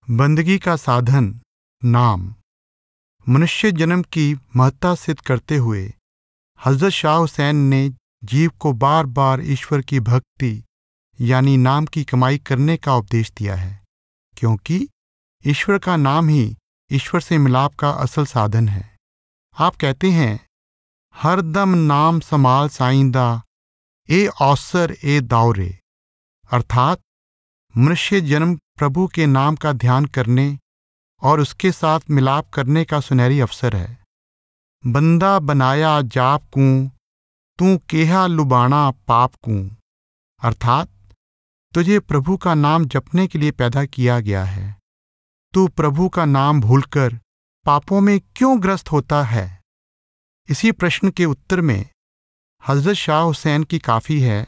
बंदगी का साधन नाम। मनुष्य जन्म की महत्ता सिद्ध करते हुए हजरत शाह हुसैन ने जीव को बार बार ईश्वर की भक्ति यानी नाम की कमाई करने का उपदेश दिया है, क्योंकि ईश्वर का नाम ही ईश्वर से मिलाप का असल साधन है। आप कहते हैं, हर दम नाम समाल साइंदा ए अवसर ए दावरे, अर्थात मनुष्य जन्म प्रभु के नाम का ध्यान करने और उसके साथ मिलाप करने का सुनहरी अवसर है। बंदा बनाया जाप कूं, तू केहा लुबाना पाप कूं, अर्थात तुझे प्रभु का नाम जपने के लिए पैदा किया गया है। तू प्रभु का नाम भूलकर पापों में क्यों ग्रस्त होता है? इसी प्रश्न के उत्तर में हजरत शाह हुसैन की काफी है।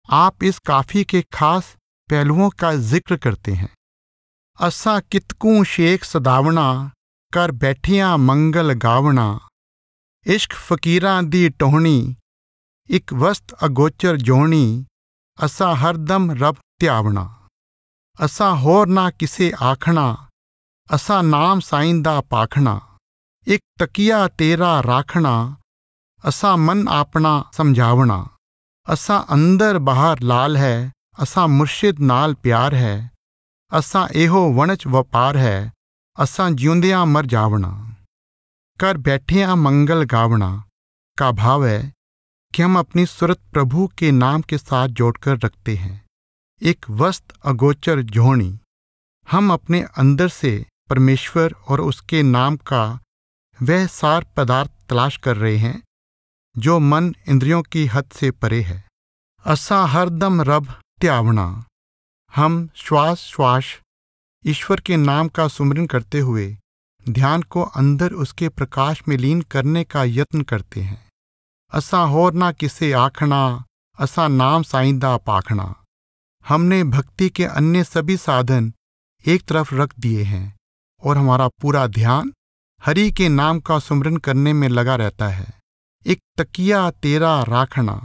आप इस काफी के खास पहलुओं का जिक्र करते हैं। असा कितकू शेख सदावना कर बैठियां मंगल गावना, इश्क फकीरां दी टोहनी इक वस्त अगोचर जोहनी, असा हरदम रब त्यावना। असा होर ना किसे आखना, असा नाम साइंदा पाखना, एक तकिया तेरा राखना, असा मन आपना समझावना। असा अंदर बाहर लाल है, असा मुर्शिद नाल प्यार है, असा एहो वणच वपार है, असा जिਉਂਦਿਆਂ मर जावना। कर बैठियां मंगल गावना का भाव है कि हम अपनी सुरत प्रभु के नाम के साथ जोड़कर रखते हैं। एक वस्त अगोचर जोहनी, हम अपने अंदर से परमेश्वर और उसके नाम का वह सार पदार्थ तलाश कर रहे हैं जो मन इंद्रियों की हद से परे है। असा हरदम रब त्यावना, हम श्वास श्वास ईश्वर के नाम का सुमिरन करते हुए ध्यान को अंदर उसके प्रकाश में लीन करने का यत्न करते हैं। असा होर ना किसे आखना, असा नाम साइंदा पाखना, हमने भक्ति के अन्य सभी साधन एक तरफ रख दिए हैं और हमारा पूरा ध्यान हरि के नाम का सुमिरन करने में लगा रहता है। एक तकिया तेरा राखना,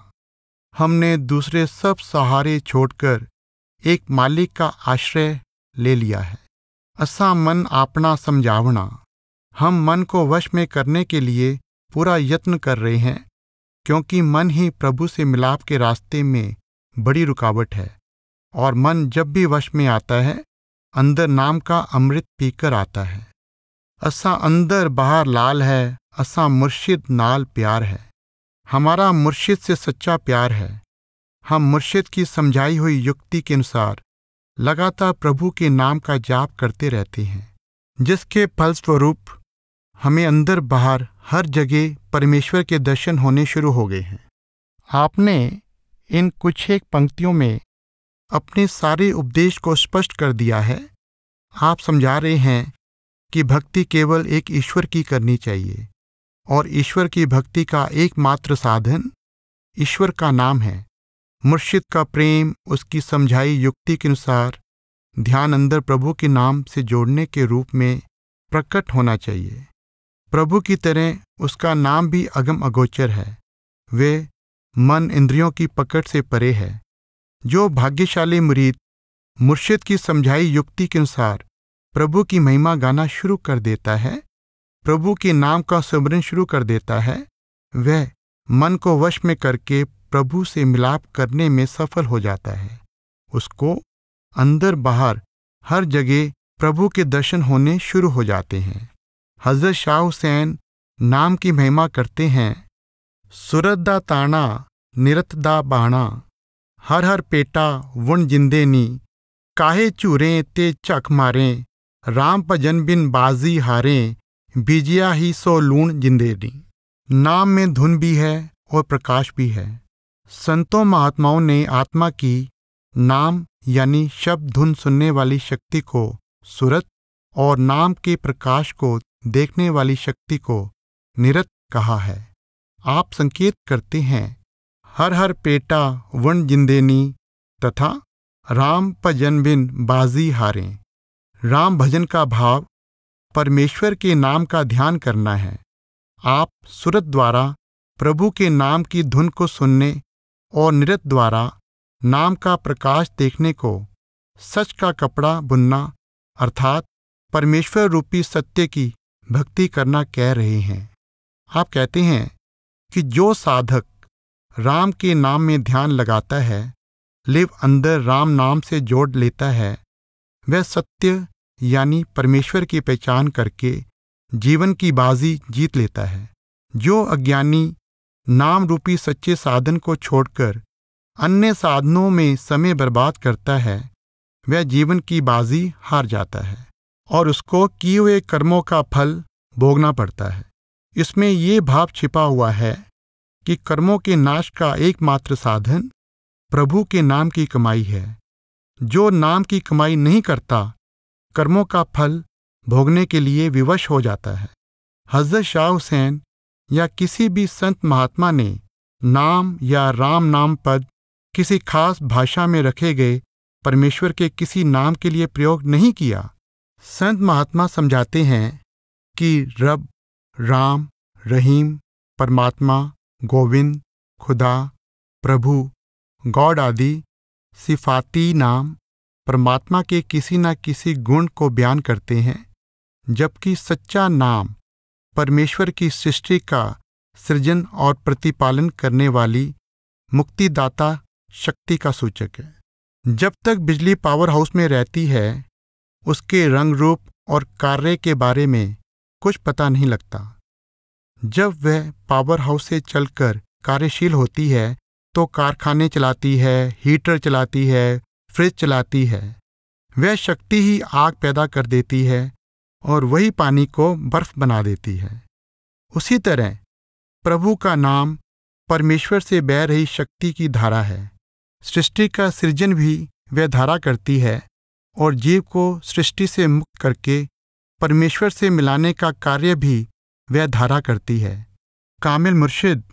हमने दूसरे सब सहारे छोड़कर एक मालिक का आश्रय ले लिया है। असा मन आपना समझावना, हम मन को वश में करने के लिए पूरा यत्न कर रहे हैं, क्योंकि मन ही प्रभु से मिलाप के रास्ते में बड़ी रुकावट है और मन जब भी वश में आता है अंदर नाम का अमृत पीकर आता है। असा अंदर बाहर लाल है, असा मुर्शिद नाल प्यार है, हमारा मुर्शिद से सच्चा प्यार है। हम मुर्शिद की समझाई हुई युक्ति के अनुसार लगातार प्रभु के नाम का जाप करते रहते हैं, जिसके फलस्वरूप हमें अंदर बाहर हर जगह परमेश्वर के दर्शन होने शुरू हो गए हैं। आपने इन कुछ एक पंक्तियों में अपने सारे उपदेश को स्पष्ट कर दिया है। आप समझा रहे हैं कि भक्ति केवल एक ईश्वर की करनी चाहिए और ईश्वर की भक्ति का एकमात्र साधन ईश्वर का नाम है। मुर्शिद का प्रेम उसकी समझाई युक्ति के अनुसार ध्यान अंदर प्रभु के नाम से जोड़ने के रूप में प्रकट होना चाहिए। प्रभु की तरह उसका नाम भी अगम अगोचर है। वे मन इंद्रियों की पकड़ से परे है। जो भाग्यशाली मुरीद मुर्शिद की समझाई युक्ति के अनुसार प्रभु की महिमा गाना शुरू कर देता है, प्रभु के नाम का सुमिरन शुरू कर देता है, वह मन को वश में करके प्रभु से मिलाप करने में सफल हो जाता है। उसको अंदर बाहर हर जगह प्रभु के दर्शन होने शुरू हो जाते हैं। हजरत शाह हुसैन नाम की महिमा करते हैं। सुरत दा ताना निरत दा बाणा, हर हर पेटा वुण जिंदे नी, काहे झूरे ते झक मारे, राम भजन बिन बाजी हारे, बीजिया ही सो लूण जिंदे नी। नाम में धुन भी है और प्रकाश भी है। संतों महात्माओं ने आत्मा की नाम यानी शब्द धुन सुनने वाली शक्ति को सुरत और नाम के प्रकाश को देखने वाली शक्ति को निरत कहा है। आप संकेत करते हैं, हर हर पेटा वन जिंदेनी तथा राम भजन बिन बाजी हारे। राम भजन का भाव परमेश्वर के नाम का ध्यान करना है। आप सुरत द्वारा प्रभु के नाम की धुन को सुनने और निरत द्वारा नाम का प्रकाश देखने को सच का कपड़ा बुनना अर्थात परमेश्वर रूपी सत्य की भक्ति करना कह रहे हैं। आप कहते हैं कि जो साधक राम के नाम में ध्यान लगाता है, लिव अंदर राम नाम से जोड़ लेता है, वह सत्य यानी परमेश्वर की पहचान करके जीवन की बाजी जीत लेता है। जो अज्ञानी नाम रूपी सच्चे साधन को छोड़कर अन्य साधनों में समय बर्बाद करता है, वह जीवन की बाजी हार जाता है और उसको किए हुए कर्मों का फल भोगना पड़ता है। इसमें ये भाव छिपा हुआ है कि कर्मों के नाश का एकमात्र साधन प्रभु के नाम की कमाई है। जो नाम की कमाई नहीं करता, कर्मों का फल भोगने के लिए विवश हो जाता है। हज़रत शाह हुसैन या किसी भी संत महात्मा ने नाम या राम नाम पद किसी खास भाषा में रखे गए परमेश्वर के किसी नाम के लिए प्रयोग नहीं किया। संत महात्मा समझाते हैं कि रब, राम, रहीम, परमात्मा, गोविंद, खुदा, प्रभु, गॉड आदि सिफाती नाम परमात्मा के किसी न किसी गुण को बयान करते हैं, जबकि सच्चा नाम परमेश्वर की सृष्टि का सृजन और प्रतिपालन करने वाली मुक्तिदाता शक्ति का सूचक है। जब तक बिजली पावर हाउस में रहती है, उसके रंग रूप और कार्य के बारे में कुछ पता नहीं लगता। जब वह पावर हाउस से चलकर कार्यशील होती है तो कारखाने चलाती है, हीटर चलाती है, फ्रिज चलाती है। वह शक्ति ही आग पैदा कर देती है और वही पानी को बर्फ बना देती है। उसी तरह प्रभु का नाम परमेश्वर से बह रही शक्ति की धारा है। सृष्टि का सृजन भी वह धारा करती है और जीव को सृष्टि से मुक्त करके परमेश्वर से मिलाने का कार्य भी वह धारा करती है। कामिल मुर्शिद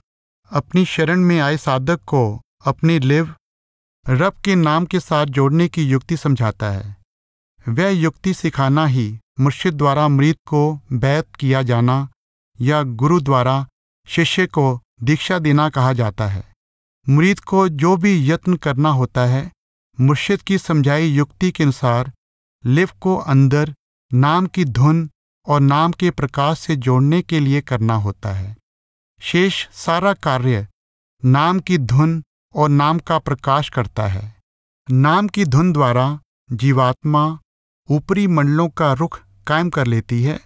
अपनी शरण में आए साधक को अपनी लिव रब के नाम के साथ जोड़ने की युक्ति समझाता है। वह युक्ति सिखाना ही मुर्शिद द्वारा मुरीद को बैत किया जाना या गुरु द्वारा शिष्य को दीक्षा देना कहा जाता है। मुरीद को जो भी यत्न करना होता है, मुर्शिद की समझाई युक्ति के अनुसार लिव को अंदर नाम की धुन और नाम के प्रकाश से जोड़ने के लिए करना होता है। शेष सारा कार्य नाम की धुन और नाम का प्रकाश करता है। नाम की धुन द्वारा जीवात्मा ऊपरी मंडलों का रुख कायम कर लेती है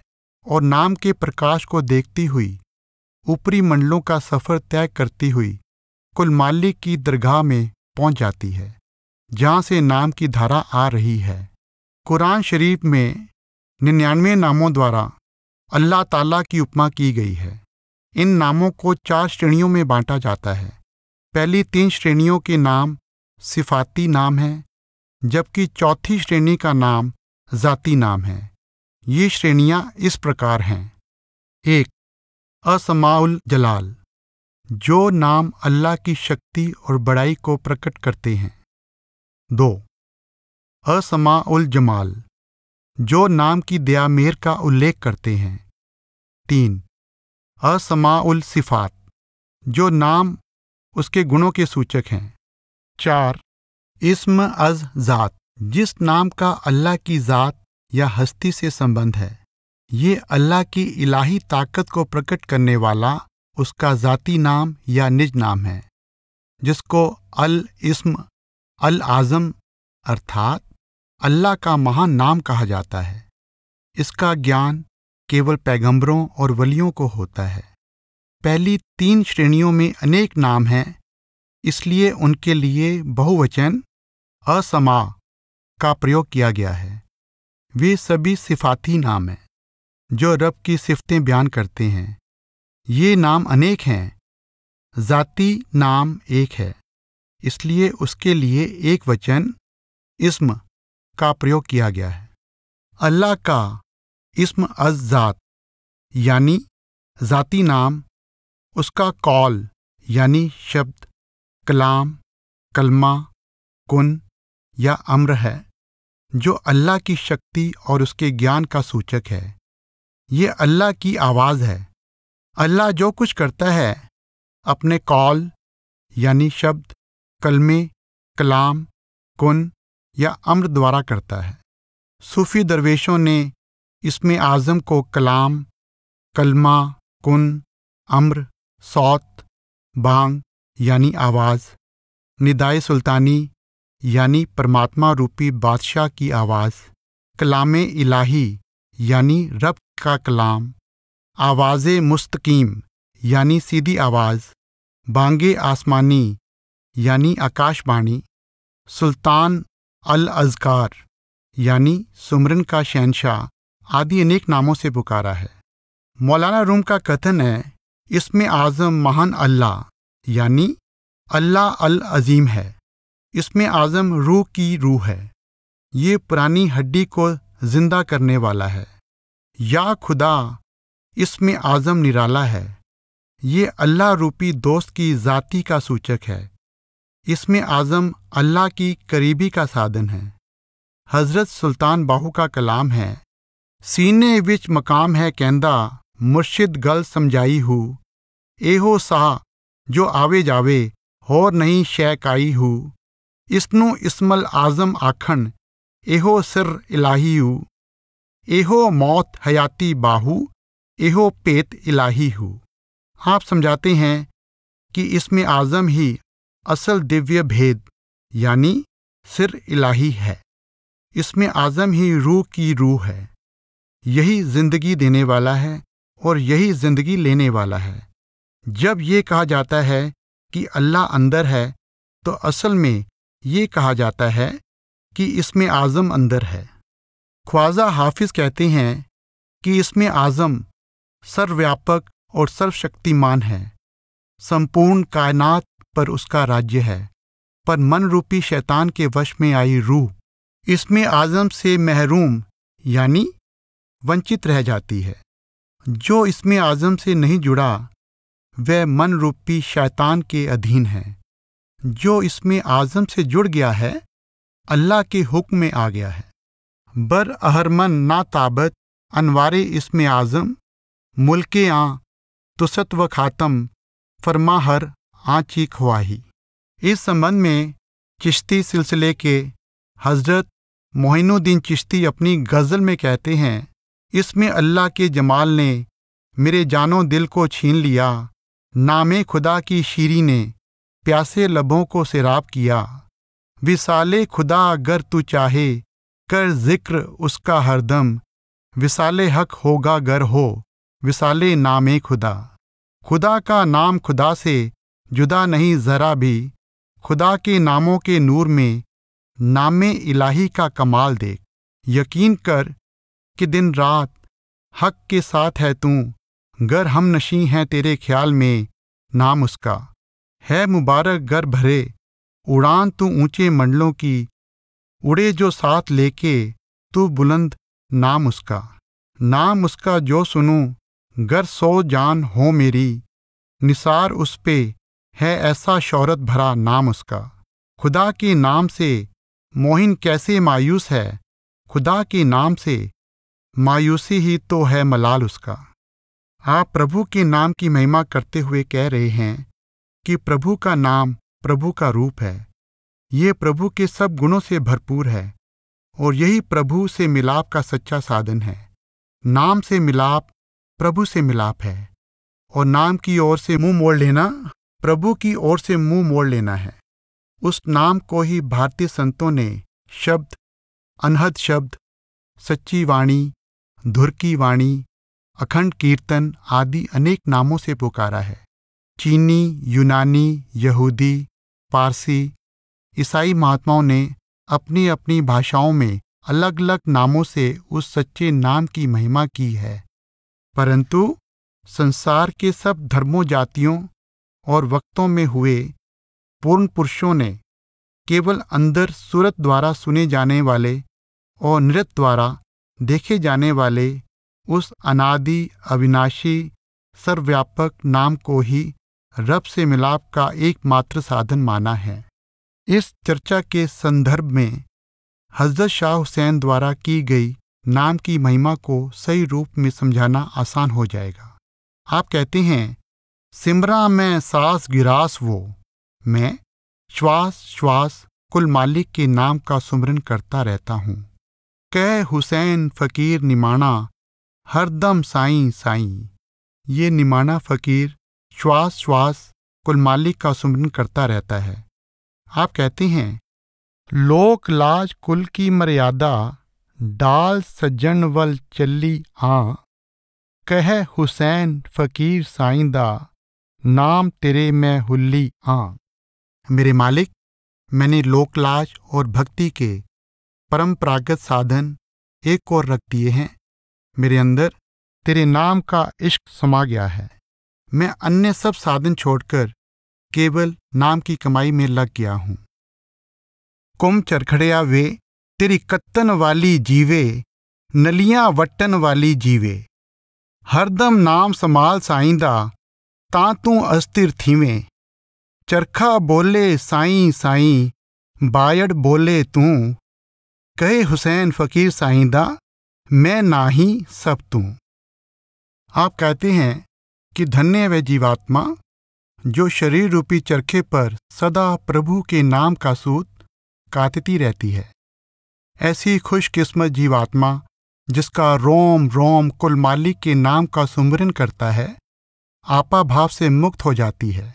और नाम के प्रकाश को देखती हुई ऊपरी मंडलों का सफर तय करती हुई कुल मालिक की दरगाह में पहुंच जाती है, जहां से नाम की धारा आ रही है। कुरान शरीफ में 99 नामों द्वारा अल्लाह ताला की उपमा की गई है। इन नामों को 4 श्रेणियों में बांटा जाता है। पहली 3 श्रेणियों के नाम सिफाती नाम हैं, जबकि चौथी श्रेणी का नाम ज़ाती नाम है। ये श्रेणियां इस प्रकार हैं। 1. असमाउल जलाल, जो नाम अल्लाह की शक्ति और बड़ाई को प्रकट करते हैं। 2. असमाउल जमाल, जो नाम की दया मेहर का उल्लेख करते हैं। 3. असमाउल सिफात, जो नाम उसके गुणों के सूचक हैं। 4. इस्म अज ज़ात, जिस नाम का अल्लाह की ज़ात या हस्ती से संबंध है। ये अल्लाह की इलाही ताकत को प्रकट करने वाला उसका ज़ाती नाम या निज नाम है, जिसको अल इस्म अल आज़म अर्थात अल्लाह का महान नाम कहा जाता है। इसका ज्ञान केवल पैगंबरों और वलियों को होता है। पहली 3 श्रेणियों में अनेक नाम हैं, इसलिए उनके लिए बहुवचन असमा का प्रयोग किया गया है। वे सभी सिफाती नाम हैं, जो रब की सिफतें बयान करते हैं। ये नाम अनेक हैं। ज़ाती नाम एक है, इसलिए उसके लिए एक वचन इस्म का प्रयोग किया गया है। अल्लाह का इस्म अज ज़ात यानी ज़ाती नाम उसका कौल यानी शब्द, कलाम, कलमा, कुन या अम्र है, जो अल्लाह की शक्ति और उसके ज्ञान का सूचक है। ये अल्लाह की आवाज़ है। अल्लाह जो कुछ करता है अपने कौल यानी शब्द, कलमे, कलाम, कुन या अम्र द्वारा करता है। सूफी दरवेशों ने इसमें आज़म को कलाम, कलमा, कुन, अम्र, सौत, बांग यानी आवाज़, निदाए सुल्तानी यानी परमात्मा रूपी बादशाह की आवाज़, कलामे इलाही यानी रब का कलाम, आवाज़े मुस्तकीम यानी सीधी आवाज़, बांगे आसमानी यानी आकाशवाणी, सुल्तान अल अज़कार यानी सुमरन का शहंशाह आदि अनेक नामों से पुकारा है। मौलाना रूम का कथन है, इसमें आज़म महान अल्लाह यानी अल्लाह अल अज़ीम है। इसमें आज़म रूह की रूह है। ये पुरानी हड्डी को जिंदा करने वाला है। या खुदा इसमें आज़म निराला है। ये अल्लाह रूपी दोस्त की ज़ाती का सूचक है। इसमें आज़म अल्लाह की करीबी का साधन है। हज़रत सुल्तान बाहू का कलाम है, सीने विच मकाम है कहंदा मुर्शिद गल समझाई हूँ, एहो साह जो आवे जावे होर नहीं शै काई हूँ, इसनू इस्मल आज़म आखन एहो सिर इलाही हूँ, एहो मौत हयाती बाहू एहो पेत इलाही हूँ। आप समझाते हैं कि इसमें आज़म ही असल दिव्य भेद यानी सिर इलाही है। इसमें आज़म ही रूह की रूह है। यही जिंदगी देने वाला है और यही जिंदगी लेने वाला है। जब ये कहा जाता है कि अल्लाह अंदर है, तो असल में ये कहा जाता है कि इसमें आज़म अंदर है। ख्वाजा हाफिज कहते हैं कि इसमें आज़म सर्वव्यापक और सर्वशक्तिमान है। संपूर्ण कायनात पर उसका राज्य है, पर मन रूपी शैतान के वश में आई रूह इसमें आज़म से महरूम यानी वंचित रह जाती है। जो इसमें आज़म से नहीं जुड़ा वह मन रूपी शैतान के अधीन है। जो इसमें आज़म से जुड़ गया है अल्लाह के हुक्म में आ गया है। बर अहरमन ना ताबत अनवारे इसमें आज़म मुल्के आ तुसत व खातम फरमा हर आँची ख्वाही। इस संबंध में चिश्ती सिलसिले के हज़रत मोइनुद्दीन चिश्ती अपनी गज़ल में कहते हैं, इसमें अल्लाह के जमाल ने मेरे जानो दिल को छीन लिया, नामे खुदा की शीरी ने प्यासे लबों को सैराब किया। विसाले खुदा अगर तू चाहे कर जिक्र उसका हरदम, विसाले हक होगा गर हो विसाले नामे खुदा। खुदा का नाम खुदा से जुदा नहीं ज़रा भी, खुदा के नामों के नूर में नामे इलाही का कमाल देख। यकीन कर कि दिन रात हक के साथ है तू, गर हम नशी हैं तेरे ख्याल में नाम उसका। है मुबारक गर भरे उड़ान तू ऊंचे मंडलों की, उड़े जो साथ लेके तू बुलंद नाम उसका। नाम उसका जो सुनूं गर सो जान हो मेरी, निसार उस पे है ऐसा शौहरत भरा नाम उसका। खुदा के नाम से मोहिन कैसे मायूस है, खुदा के नाम से मायूसी ही तो है मलाल उसका। आप प्रभु के नाम की महिमा करते हुए कह रहे हैं कि प्रभु का नाम प्रभु का रूप है। ये प्रभु के सब गुणों से भरपूर है और यही प्रभु से मिलाप का सच्चा साधन है। नाम से मिलाप प्रभु से मिलाप है और नाम की ओर से मुंह मोड़ लेना प्रभु की ओर से मुंह मोड़ लेना है। उस नाम को ही भारतीय संतों ने शब्द, अनहद शब्द, सच्ची वाणी, धुर की वाणी, अखंड कीर्तन आदि अनेक नामों से पुकारा है। चीनी, यूनानी, यहूदी, पारसी, ईसाई महात्माओं ने अपनी अपनी भाषाओं में अलग अलग नामों से उस सच्चे नाम की महिमा की है, परंतु संसार के सब धर्मों, जातियों और वक्तों में हुए पूर्ण पुरुषों ने केवल अंदर सूरत द्वारा सुने जाने वाले और नृत्य द्वारा देखे जाने वाले उस अनादि, अविनाशी, सर्वव्यापक नाम को ही रब से मिलाप का एकमात्र साधन माना है। इस चर्चा के संदर्भ में हज़रत शाह हुसैन द्वारा की गई नाम की महिमा को सही रूप में समझाना आसान हो जाएगा। आप कहते हैं, सिमरा में सास गिरास वो, मैं श्वास श्वास कुल मालिक के नाम का सुमरन करता रहता हूँ। कह हुसैन फ़कीर निमाणा, हरदम साईं साईं। ये निमाणा फ़कीर श्वास श्वास कुल मालिक का सुमरन करता रहता है। आप कहते हैं, लोक लाज कुल की मर्यादा, डाल सज्जन वल चली आ। कह हुसैन फ़कीर साईंदा, नाम तेरे मैं हुल्ली आ। मेरे मालिक, मैंने लोकलाज और भक्ति के परंपरागत साधन एक और रख दिए हैं। मेरे अंदर तेरे नाम का इश्क समा गया है। मैं अन्य सब साधन छोड़कर केवल नाम की कमाई में लग गया हूँ। कुम चरखड़िया वे, तेरी कत्तन वाली जीवे, नलियां वट्टन वाली जीवे। हरदम नाम समाल साईंदा, तां तू अस्थिर थीवें। चरखा बोले साईं साईं, बायड़ बोले तू। कहे हुसैन फ़कीर साईंदा, मैं नाही सब तू। आप कहते हैं कि धन्य वह जीवात्मा जो शरीर रूपी चरखे पर सदा प्रभु के नाम का सूत काटती रहती है। ऐसी खुशकिस्मत जीवात्मा जिसका रोम रोम कुल मालिक के नाम का सुमरन करता है, आपा भाव से मुक्त हो जाती है।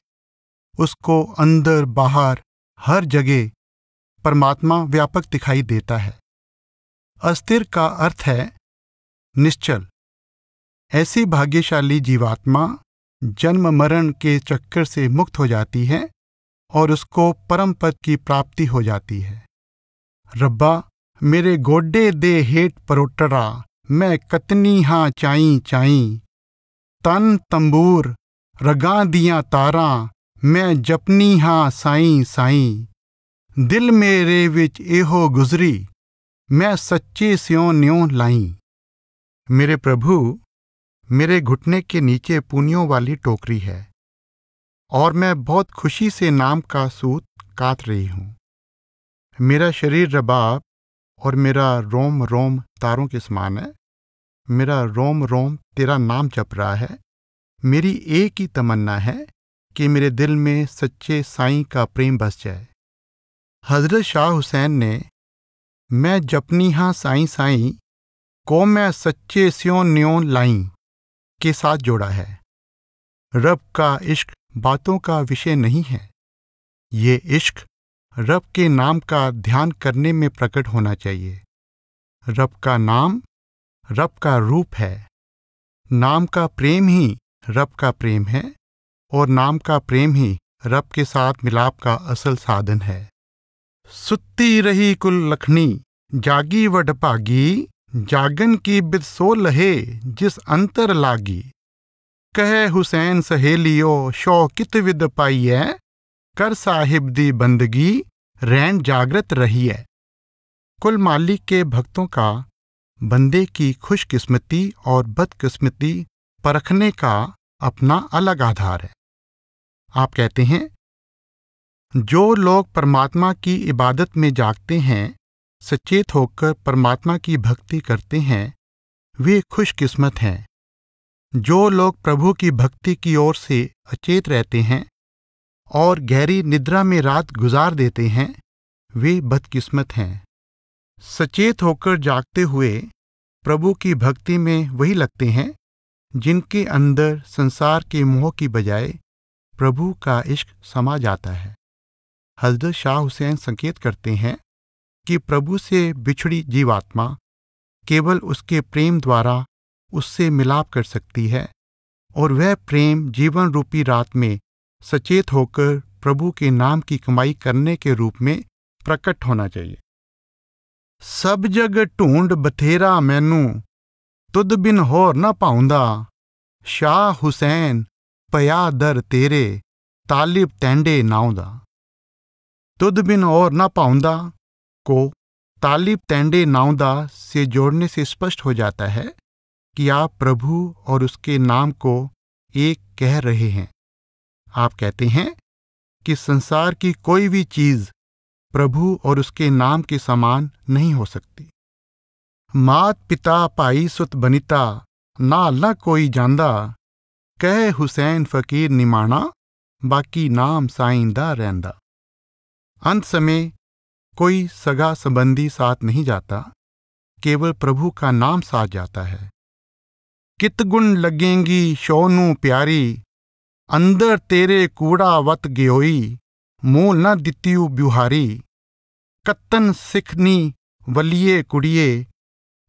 उसको अंदर बाहर हर जगह परमात्मा व्यापक दिखाई देता है। अस्थिर का अर्थ है निश्चल। ऐसी भाग्यशाली जीवात्मा जन्म मरण के चक्कर से मुक्त हो जाती है और उसको परम पद की प्राप्ति हो जाती है। रब्बा, मेरे गोडे दे हेठ परोटरा, मैं कतनी हाँ चाई चाई। तन तंबूर रगां दियां तारां, मैं जपनी हाँ साईं साईं। दिल मेरे विच एहो गुजरी, मैं सच्चे स्यों न्यों लाई। मेरे प्रभु, मेरे घुटने के नीचे पुनियों वाली टोकरी है और मैं बहुत खुशी से नाम का सूत काट रही हूँ। मेरा शरीर रबाब और मेरा रोम रोम तारों के समान है। मेरा रोम रोम तेरा नाम जप रहा है। मेरी एक ही तमन्ना है कि मेरे दिल में सच्चे साईं का प्रेम बस जाए। हजरत शाह हुसैन ने मैं जपनी हाँ साईं साईं को मैं सच्चे स्यों न्यों लाई के साथ जोड़ा है। रब का इश्क बातों का विषय नहीं है। ये इश्क रब के नाम का ध्यान करने में प्रकट होना चाहिए। रब का नाम रब का रूप है। नाम का प्रेम ही रब का प्रेम है और नाम का प्रेम ही रब के साथ मिलाप का असल साधन है। सुत्ती रही कुल लखनी, जागी वड भागी, जागन की बिद सो लहे जिस अंतर लागी। कह हुसैन सहेलियो शौ कित विद पाईऐ, कर साहिब दी बंदगी रैन जागृत रही है। कुल मालिक के भक्तों का बंदे की खुशकिस्मती और बदकिस्मती परखने का अपना अलग आधार है। आप कहते हैं, जो लोग परमात्मा की इबादत में जागते हैं, सचेत होकर परमात्मा की भक्ति करते हैं, वे खुशकिस्मत हैं। जो लोग प्रभु की भक्ति की ओर से अचेत रहते हैं और गहरी निद्रा में रात गुजार देते हैं, वे बदकिस्मत हैं। सचेत होकर जागते हुए प्रभु की भक्ति में वही लगते हैं जिनके अंदर संसार के मोह की बजाय प्रभु का इश्क समा जाता है। हजरत शाह हुसैन संकेत करते हैं कि प्रभु से बिछड़ी जीवात्मा केवल उसके प्रेम द्वारा उससे मिलाप कर सकती है और वह प्रेम जीवन रूपी रात में सचेत होकर प्रभु के नाम की कमाई करने के रूप में प्रकट होना चाहिए। सब जग ढूंढ बथेरा मैनू, तुद बिन होर न पाउंदा। शाह हुसैन पया दर तेरे, तालिब तैंडे नाउ दा। तुद बिन और न पाउंदा को तालिब तैंडे नाउ दा से जोड़ने से स्पष्ट हो जाता है कि आप प्रभु और उसके नाम को एक कह रहे हैं। आप कहते हैं कि संसार की कोई भी चीज प्रभु और उसके नाम के समान नहीं हो सकती। मात पिता भाई सुत बनिता, ना अल्लाह कोई जानदा। कह हुसैन फकीर निमाणा, बाकी नाम साईंदा रहंदा। अंत समय कोई सगा संबंधी साथ नहीं जाता। केवल प्रभु का नाम साथ जाता है। कित गुण लगेंगी शोनू प्यारी, अंदर तेरे कूड़ा वत गयोई, मोल न दित्तियु ब्युहारी। कत्तन सिखनी वलिए कुड़िए,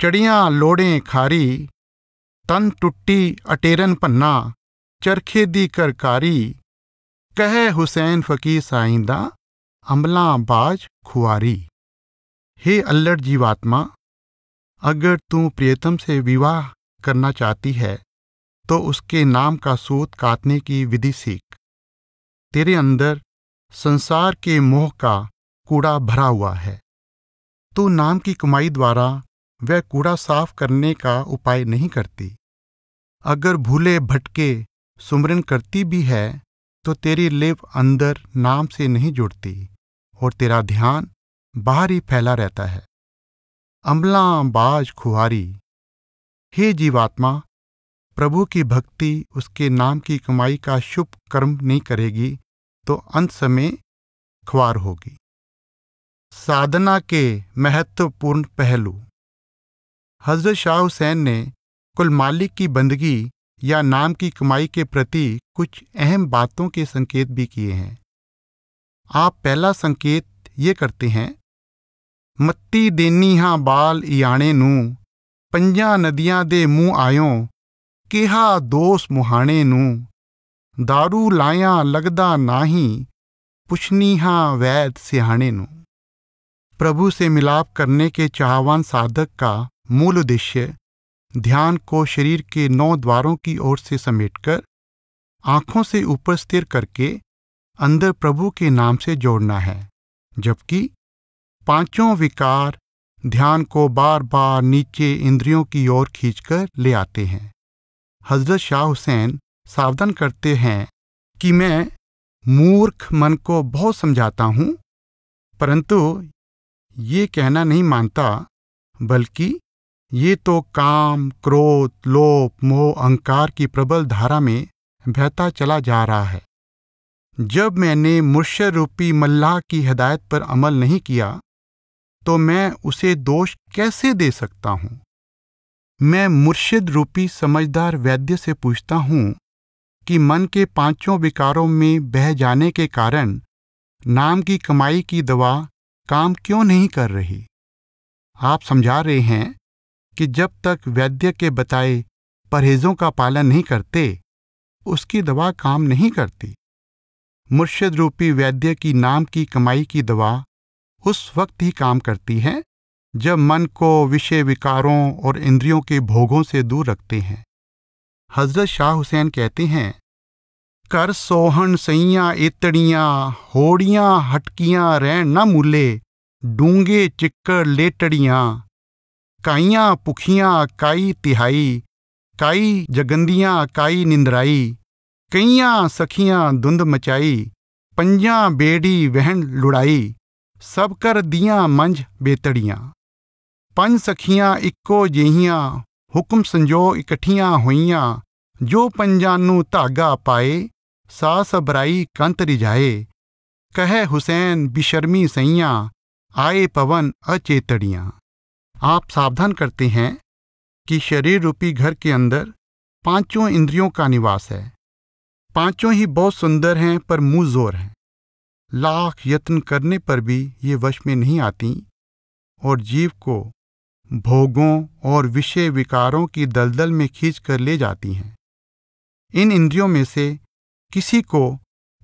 चढ़ियां लोड़ें खारी। तन टुट्टी अटेरन पन्ना, चरखे दी करकारी। कहे हुसैन फकीर साइंदा, अमला बाज खुआरी। हे अल्लड़ जीवात्मा, अगर तू प्रियतम से विवाह करना चाहती है तो उसके नाम का सूत काटने की विधि सीख। तेरे अंदर संसार के मोह का कूड़ा भरा हुआ है। तू नाम की कमाई द्वारा वह कूड़ा साफ करने का उपाय नहीं करती। अगर भूले भटके सुमरन करती भी है तो तेरी लिव अंदर नाम से नहीं जुड़ती और तेरा ध्यान बाहर ही फैला रहता है। अमला बाज खुआरी। हे जीवात्मा, प्रभु की भक्ति उसके नाम की कमाई का शुभ कर्म नहीं करेगी तो अंत समय ख्वार होगी। साधना के महत्वपूर्ण पहलू। हजरत शाह हुसैन ने कुल मालिक की बंदगी या नाम की कमाई के प्रति कुछ अहम बातों के संकेत भी किए हैं। आप पहला संकेत ये करते हैं, मत्ती देनी हां बाल इयाणे नू, पंजा नदियां दे मुंह आयो, केहा दोस मुहाणे नू। दारू लाया लगदा नाही, पुछनी हां वैद सिहाणे नू। प्रभु से मिलाप करने के चाहवान साधक का मूल उद्देश्य ध्यान को शरीर के 9 द्वारों की ओर से समेटकर आंखों से ऊपर स्थिर करके अंदर प्रभु के नाम से जोड़ना है, जबकि 5 विकार ध्यान को बार बार नीचे इंद्रियों की ओर खींचकर ले आते हैं। हजरत शाह हुसैन सावधान करते हैं कि मैं मूर्ख मन को बहुत समझाता हूँ, परंतु ये कहना नहीं मानता, बल्कि ये तो काम, क्रोध, लोभ, मोह, अहंकार की प्रबल धारा में बहता चला जा रहा है। जब मैंने मुर्शिद रूपी मल्लाह की हिदायत पर अमल नहीं किया तो मैं उसे दोष कैसे दे सकता हूँ? मैं मुर्शिद रूपी समझदार वैद्य से पूछता हूँ कि मन के 5 विकारों में बह जाने के कारण नाम की कमाई की दवा काम क्यों नहीं कर रही? आप समझा रहे हैं कि जब तक वैद्य के बताए परहेजों का पालन नहीं करते, उसकी दवा काम नहीं करती। मुर्शिद रूपी वैद्य की नाम की कमाई की दवा उस वक्त ही काम करती है जब मन को विषय विकारों और इंद्रियों के भोगों से दूर रखते हैं। हजरत शाह हुसैन कहते हैं, कर सोहन सैया एतड़ियां, होड़ियां हटकियां रहन न मूले, डूंगे चिक्कड़ लेटड़ियां। काइयां पुखियां काई तिहाई, काई जगंदियां काई निंदराई। कईयां सखियां धुंध मचाई, पंजा बेड़ी वहन लुड़ाई। सब कर दियां मंझ बेतड़ियां। 5 सखियां इक्को जेहियां, हुक्म संजो इकट्ठियां होइयां। जो पंजां नू धागा पाए, सा सबराई कंत रिझाए। कहे हुसैन बिशर्मी सैयां, आए पवन अचेतड़ियां। आप सावधान करते हैं कि शरीर रूपी घर के अंदर 5 इंद्रियों का निवास है। 5 ही बहुत सुंदर हैं पर मुंह जोर हैं। लाख यत्न करने पर भी ये वश में नहीं आती और जीव को भोगों और विषय विकारों की दलदल में खींच कर ले जाती हैं। इन इंद्रियों में से किसी को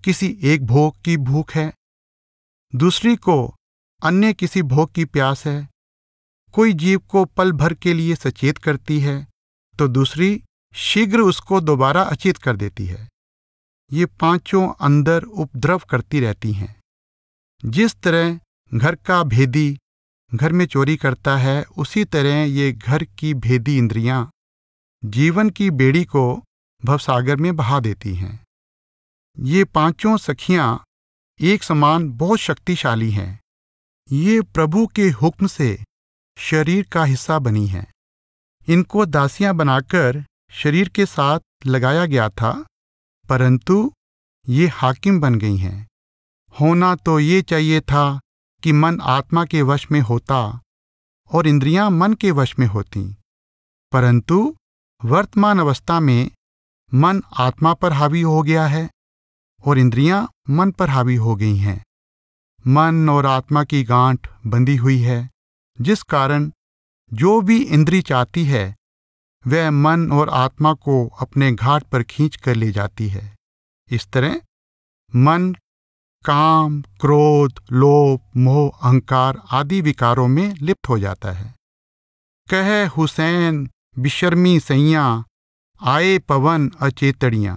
किसी एक भोग की भूख है, दूसरी को अन्य किसी भोग की प्यास है। कोई जीव को पल भर के लिए सचेत करती है तो दूसरी शीघ्र उसको दोबारा अचेत कर देती है। ये 5 अंदर उपद्रव करती रहती हैं। जिस तरह घर का भेदी घर में चोरी करता है, उसी तरह ये घर की भेदी इंद्रियां जीवन की बेड़ी को भवसागर में बहा देती हैं। ये 5 सखियां एक समान बहुत शक्तिशाली हैं। ये प्रभु के हुक्म से शरीर का हिस्सा बनी हैं। इनको दासियां बनाकर शरीर के साथ लगाया गया था, परंतु ये हाकिम बन गई हैं। होना तो ये चाहिए था कि मन आत्मा के वश में होता, और इंद्रियां मन के वश में होती, परंतु वर्तमान अवस्था में मन आत्मा पर हावी हो गया है और इंद्रियां मन पर हावी हो गई हैं। मन और आत्मा की गांठ बंधी हुई है, जिस कारण जो भी इंद्री चाहती है वह मन और आत्मा को अपने घाट पर खींच कर ले जाती है। इस तरह मन काम, क्रोध, लोभ, मोह, अहंकार आदि विकारों में लिप्त हो जाता है। कह हुसैन बिशर्मी सैयां, आए पवन अचेतड़ियां।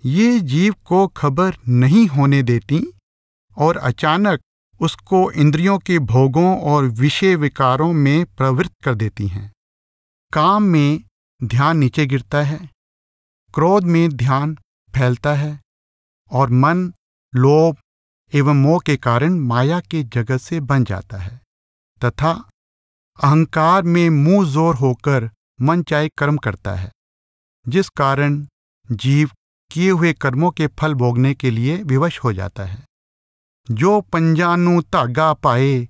ये जीव को खबर नहीं होने देती और अचानक उसको इंद्रियों के भोगों और विषय विकारों में प्रवृत्त कर देती हैं। काम में ध्यान नीचे गिरता है, क्रोध में ध्यान फैलता है और मन लोभ एवं मोह के कारण माया के जगत से बन जाता है तथा अहंकार में मुंह जोर होकर मन चाहे कर्म करता है, जिस कारण जीव किए हुए कर्मों के फल भोगने के लिए विवश हो जाता है। जो पंजानु धागा पाए,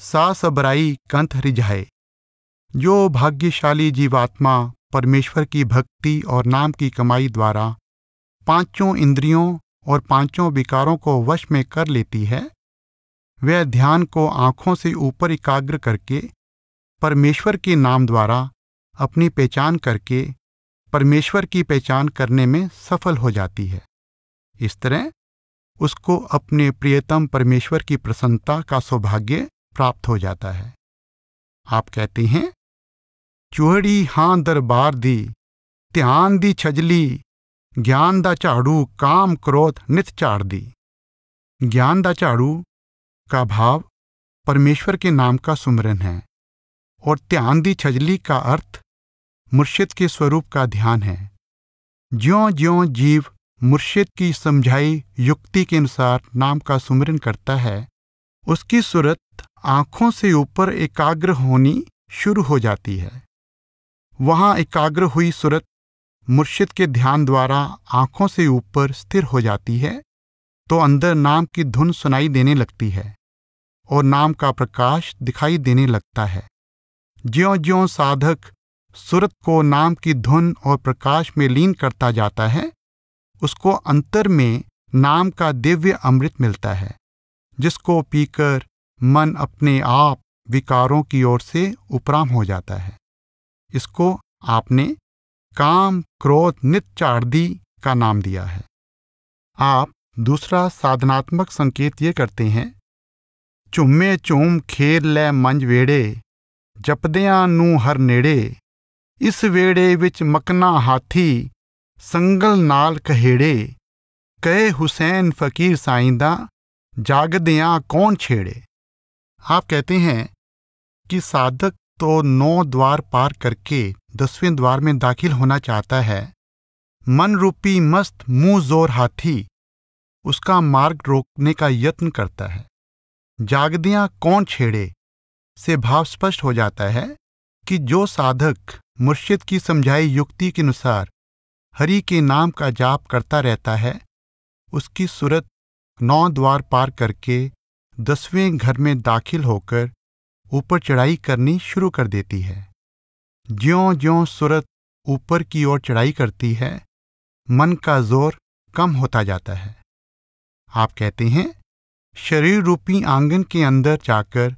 सा सबराई कंथ रिझाए। जो भाग्यशाली जीवात्मा परमेश्वर की भक्ति और नाम की कमाई द्वारा पांचों इंद्रियों और पांचों विकारों को वश में कर लेती है, वह ध्यान को आंखों से ऊपर एकाग्र करके परमेश्वर के नाम द्वारा अपनी पहचान करके परमेश्वर की पहचान करने में सफल हो जाती है। इस तरह उसको अपने प्रियतम परमेश्वर की प्रसन्नता का सौभाग्य प्राप्त हो जाता है। आप कहते हैं, चूहड़ी हां दरबार दी, ध्यान दी छजली, ज्ञान दा झाड़ू काम क्रोध नित झाड़ दी। ज्ञान दा झाड़ू का भाव परमेश्वर के नाम का सुमरन है और ध्यान दी छजली का अर्थ मुर्शिद के स्वरूप का ध्यान है। ज्यों ज्यों जीव मुर्शिद की समझाई युक्ति के अनुसार नाम का सुमरन करता है, उसकी सूरत आंखों से ऊपर एकाग्र होनी शुरू हो जाती है। वहां एकाग्र हुई सूरत मुर्शिद के ध्यान द्वारा आंखों से ऊपर स्थिर हो जाती है तो अंदर नाम की धुन सुनाई देने लगती है और नाम का प्रकाश दिखाई देने लगता है। ज्यों ज्यों साधक सूरत को नाम की धुन और प्रकाश में लीन करता जाता है, उसको अंतर में नाम का दिव्य अमृत मिलता है, जिसको पीकर मन अपने आप विकारों की ओर से उपराम हो जाता है। इसको आपने काम क्रोध नित झाड़ दी का नाम दिया है। आप दूसरा साधनात्मक संकेत ये करते हैं, झुम्मे झूम खेल लै मंज वेड़े, जपदियां नू हर नेड़े, इस वेड़े विच मकना हाथी, संगल नाल कहेड़े, कहे हुसैन फकीर साईंदा, जागदियां कौन छेड़े। आप कहते हैं कि साधक तो 9 द्वार पार करके 10वें द्वार में दाखिल होना चाहता है। मन रूपी मस्त मुंह जोर हाथी उसका मार्ग रोकने का यत्न करता है। जागदियां कौन छेड़े से भाव स्पष्ट हो जाता है कि जो साधक मुर्शिद की समझाई युक्ति के अनुसार हरि के नाम का जाप करता रहता है, उसकी सूरत 9 द्वार पार करके 10वें घर में दाखिल होकर ऊपर चढ़ाई करनी शुरू कर देती है। ज्यों ज्यों सूरत ऊपर की ओर चढ़ाई करती है, मन का जोर कम होता जाता है। आप कहते हैं, शरीर रूपी आंगन के अंदर जाकर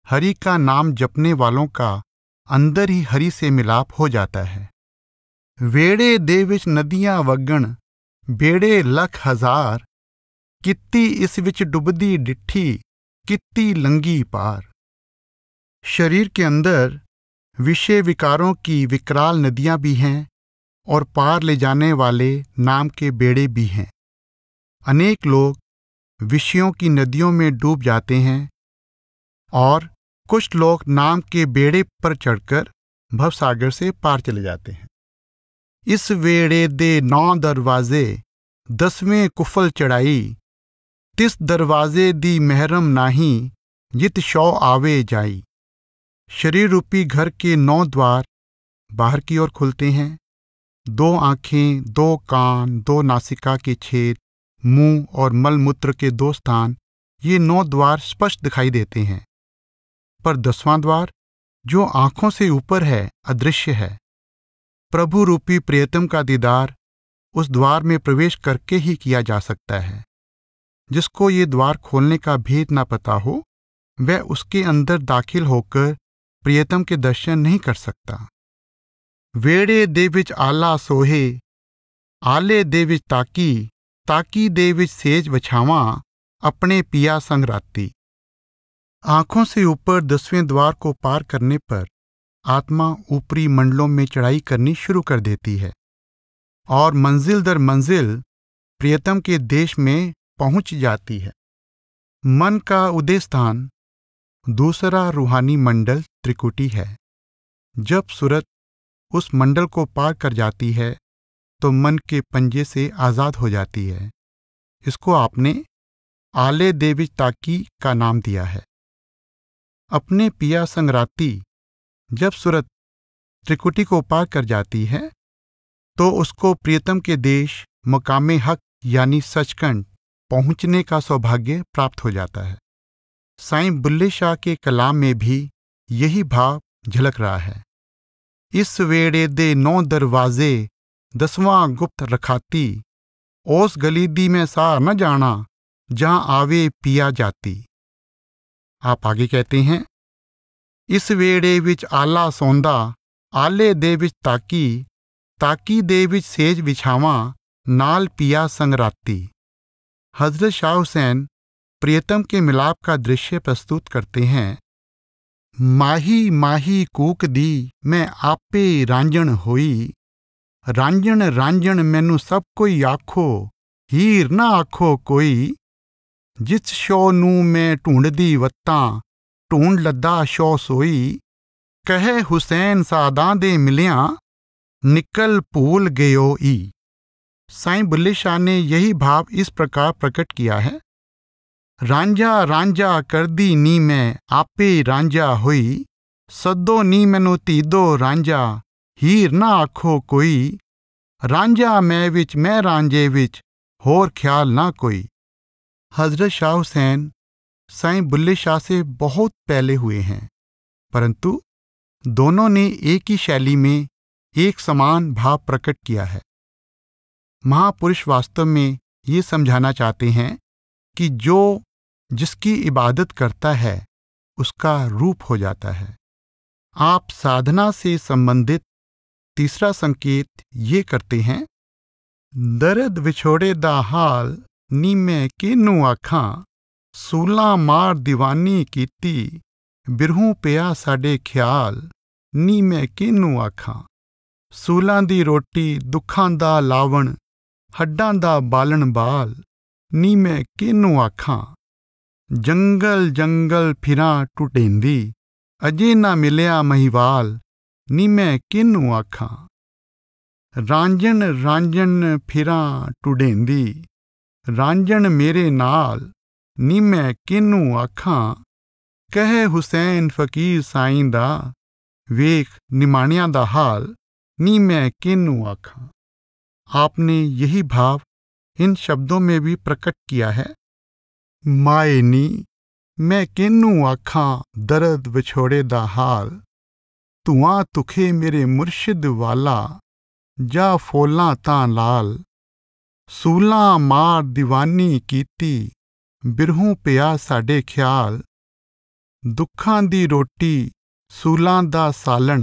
हरि का नाम जपने वालों का अंदर ही हरि से मिलाप हो जाता है। वेड़े दे विच नदियां वगण, बेड़े लख हजार, कित्ती इस विच डुबदी डिठी, कित्ती लंगी पार। शरीर के अंदर विषय विकारों की विकराल नदियां भी हैं और पार ले जाने वाले नाम के बेड़े भी हैं। अनेक लोग विषयों की नदियों में डूब जाते हैं और कुछ लोग नाम के बेड़े पर चढ़कर भवसागर से पार चले जाते हैं। इस वेड़े दे 9 दरवाजे, 10वें कुफल चढ़ाई, तिस दरवाजे दी महरम नाही, जित शौ आवे जाई। शरीर रूपी घर के 9 द्वार बाहर की ओर खुलते हैं। 2 आंखें, 2 कान, 2 नासिका के छेद, मुंह और मलमूत्र के 2 स्थान, ये 9 द्वार स्पष्ट दिखाई देते हैं। पर 10वां द्वार जो आंखों से ऊपर है, अदृश्य है। प्रभु रूपी प्रियतम का दीदार उस द्वार में प्रवेश करके ही किया जा सकता है। जिसको ये द्वार खोलने का भेद ना पता हो, वह उसके अंदर दाखिल होकर प्रियतम के दर्शन नहीं कर सकता। वेड़े दे विच आला सोहे, आले दे विच ताकी दे विच सेज वछावां, अपने पिया संग राती। आंखों से ऊपर 10वें द्वार को पार करने पर आत्मा ऊपरी मंडलों में चढ़ाई करनी शुरू कर देती है और मंजिल दर मंजिल प्रियतम के देश में पहुंच जाती है। मन का उदय स्थान दूसरा रूहानी मंडल त्रिकुटी है। जब सूरत उस मंडल को पार कर जाती है तो मन के पंजे से आजाद हो जाती है। इसको आपने आले देविच ताकी का नाम दिया है। अपने पिया संगराती जब सूरत त्रिकुटी को पार कर जाती है तो उसको प्रियतम के देश मकामे हक यानी सचखंड पहुंचने का सौभाग्य प्राप्त हो जाता है। साईं बुल्ले शाह के कलाम में भी यही भाव झलक रहा है। इस वेड़े दे 9 दरवाजे 10वां गुप्त रखाती, ओस गली दी में सा न जाना, जहां आवे पिया जाती। आप आगे कहते हैं, इस वेड़े विच आला सौंदा, आले दे विच ताकी दे विच सेज विछावां, नाल पिया संग राती। हजरत शाह हुसैन प्रियतम के मिलाप का दृश्य प्रस्तुत करते हैं। माही माही कूक दी, मैं आपे रांझण होई, रांझण मैनू सब कोई आखो, हीर ना आखो कोई। जिस शौ नू मैं ढूंढदी वत्तां, ढूंढ लद्दा शौ सोई। कहे हुसैन सादां दे मिलियां, निकल भूल गयो ई। साईं बुल्ले शाह ने यही भाव इस प्रकार प्रकट किया है। रांझा रांझा करदी नी मैं आपे रांझा होई, सद्दो नी मैनू तीदो रांझा, हीर ना आखो कोई। रांझा मैं रांझे विच, होर ख्याल ना कोई। हजरत शाह हुसैन साईं बुल्ले शाह से बहुत पहले हुए हैं, परंतु दोनों ने एक ही शैली में एक समान भाव प्रकट किया है। महापुरुष वास्तव में ये समझाना चाहते हैं कि जो जिसकी इबादत करता है उसका रूप हो जाता है। आप साधना से संबंधित तीसरा संकेत ये करते हैं, दर्द विछोड़े दा हाल नी मैं किनू आखां, सूला मार दीवानी कीती, बिरहूं पिया साडे ख्याल, नी मैं किनू आखां। सूलां दी रोटी दुखां दा लावण, हड्डां दा बालण बाल, नी मैं किनू आखां। जंगल जंगल फिरां टुटेंदी, अजे ना मिलिया महिवाल, नी मैं किनू आखां। रांझण फिरां टुडेंदी, रांझण मेरे नाल, नी मैं किनू आखां। कहे हुसैन फकीर साईं दा, वेख निमाणियां दा हाल, नी मैं किनू आखां। आपने यही भाव इन शब्दों में भी प्रकट किया है। माए नी मैं किनू आखां, दर्द विछोड़े दा हाल, धुआं तुखे मेरे मुर्शिद वाला, जा फोलां तां लाल। सूलां मार दीवानी कीती, बिरहूं पिया साडे ख्याल। दुखां दी रोटी सूलां दा सालण,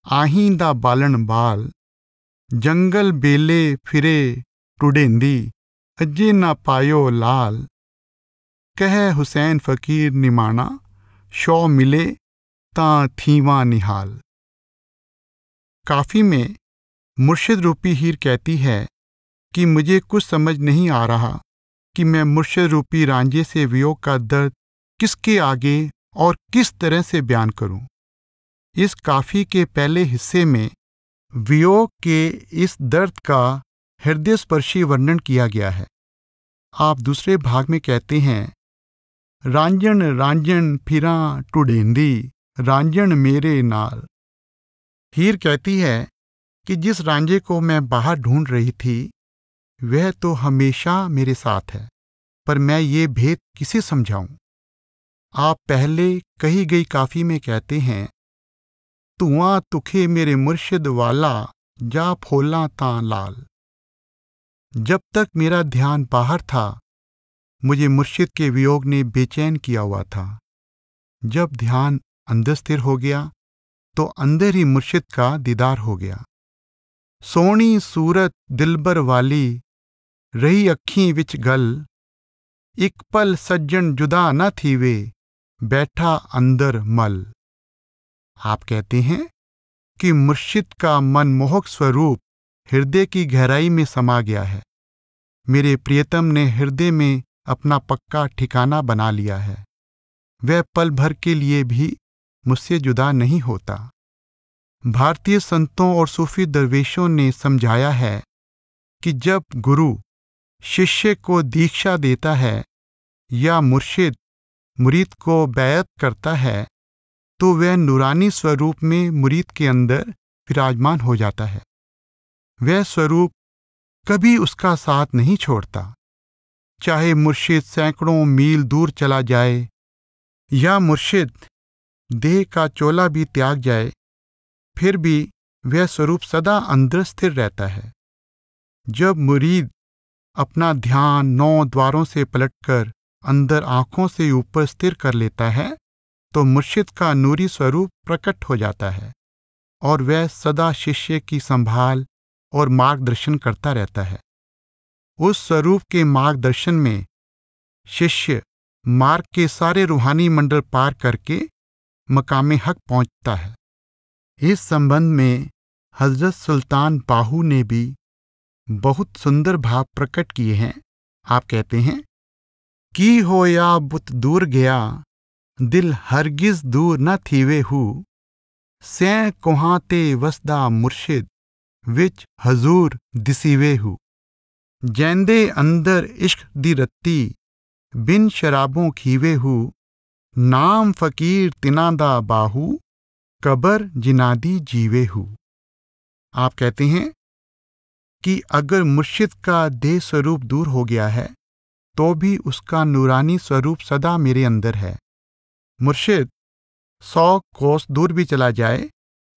आहीं दा बालण बाल। जंगल बेले फिरे टुडेंदी, अजे ना पायो लाल। कहे हुसैन फकीर निमाणा, शौ मिले तां थीवा निहाल। काफी में मुर्शिद रूपी हीर कहती है कि मुझे कुछ समझ नहीं आ रहा कि मैं मुर्शिद रूपी रांझे से वियोग का दर्द किसके आगे और किस तरह से बयान करूं। इस काफी के पहले हिस्से में वियोग के इस दर्द का हृदय स्पर्शी वर्णन किया गया है। आप दूसरे भाग में कहते हैं, रांझण फिरां टुडेंदी, रांझण मेरे नाल। हीर कहती है कि जिस रांझे को मैं बाहर ढूंढ रही थी वह तो हमेशा मेरे साथ है, पर मैं ये भेद किसे समझाऊं। आप पहले कही गई काफी में कहते हैं, ਧੂਆਂ तुखे मेरे मुर्शिद वाला जा फोला तां लाल। जब तक मेरा ध्यान बाहर था, मुझे मुर्शिद के वियोग ने बेचैन किया हुआ था। जब ध्यान अंदर स्थिर हो गया तो अंदर ही मुर्शिद का दीदार हो गया। सोहनी सूरत दिलबर वाली रही अखीं विच गल, एक पल सज्जन जुदा न थीवे बैठा अंदर मल। आप कहते हैं कि मुर्शिद का मनमोहक स्वरूप हृदय की गहराई में समा गया है। मेरे प्रियतम ने हृदय में अपना पक्का ठिकाना बना लिया है। वह पल भर के लिए भी मुझसे जुदा नहीं होता। भारतीय संतों और सूफी दरवेशों ने समझाया है कि जब गुरु शिष्य को दीक्षा देता है या मुर्शिद मुरीद को बैत करता है तो वह नूरानी स्वरूप में मुरीद के अंदर विराजमान हो जाता है। वह स्वरूप कभी उसका साथ नहीं छोड़ता। चाहे मुर्शिद सैकड़ों मील दूर चला जाए या मुर्शिद देह का चोला भी त्याग जाए, फिर भी वह स्वरूप सदा अंदर स्थिर रहता है। जब मुरीद अपना ध्यान 9 द्वारों से पलटकर अंदर आंखों से ऊपर स्थिर कर लेता है तो मुर्शिद का नूरी स्वरूप प्रकट हो जाता है और वह सदा शिष्य की संभाल और मार्गदर्शन करता रहता है। उस स्वरूप के मार्गदर्शन में शिष्य मार्ग के सारे रूहानी मंडल पार करके मकामे हक पहुंचता है। इस संबंध में हजरत सुल्तान बाहू ने भी बहुत सुंदर भाव प्रकट किए हैं। आप कहते हैं की होया बुत दूर गया, दिल हरगिज दूर न थीवे हु, सैं कोहाते वसदा मुर्शिद विच हजूर दिसीवे हु। जैंदे अंदर इश्क दी रत्ती बिन शराबों खीवे हु, नाम फकीर तिना दा बाहू कबर जिनादी जीवे हु। आप कहते हैं कि अगर मुर्शिद का देह स्वरूप दूर हो गया है तो भी उसका नूरानी स्वरूप सदा मेरे अंदर है। मुर्शिद 100 कोस दूर भी चला जाए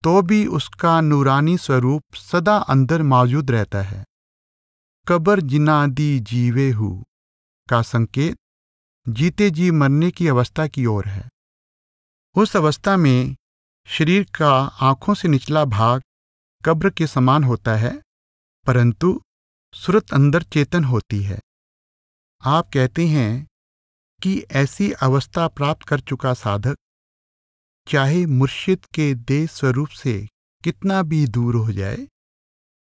तो भी उसका नूरानी स्वरूप सदा अंदर मौजूद रहता है। कबर जिनादी जीवे हु का संकेत जीते जी मरने की अवस्था की ओर है। उस अवस्था में शरीर का आंखों से निचला भाग कब्र के समान होता है, परंतु सुरत अंदर चेतन होती है। आप कहते हैं कि ऐसी अवस्था प्राप्त कर चुका साधक चाहे मुर्शिद के देह स्वरूप से कितना भी दूर हो जाए,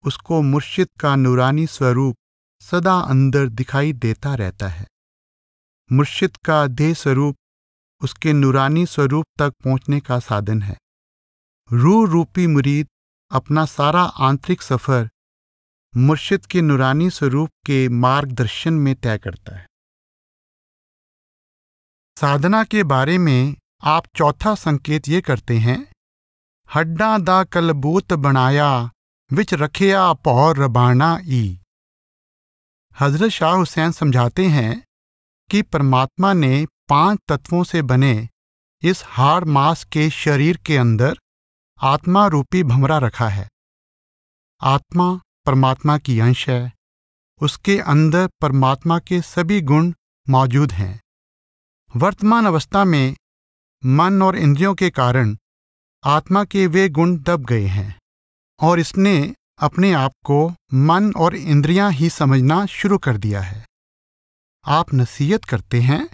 उसको मुर्शिद का नूरानी स्वरूप सदा अंदर दिखाई देता रहता है। मुर्शिद का देह स्वरूप उसके नूरानी स्वरूप तक पहुंचने का साधन है। रूह रूपी मुरीद अपना सारा आंतरिक सफर मुर्शिद के नूरानी स्वरूप के मार्गदर्शन में तय करता है। साधना के बारे में आप चौथा संकेत ये करते हैं, हड्डां दा कलबूत बनाया विच रखिया पौर रबाना ई। हजरत शाह हुसैन समझाते हैं कि परमात्मा ने 5 तत्वों से बने इस हाड़ मांस के शरीर के अंदर आत्मा रूपी भंवरा रखा है। आत्मा परमात्मा की अंश है। उसके अंदर परमात्मा के सभी गुण मौजूद हैं। वर्तमान अवस्था में मन और इंद्रियों के कारण आत्मा के वे गुण दब गए हैं और इसने अपने आप को मन और इंद्रियां ही समझना शुरू कर दिया है। आप नसीहत करते हैं,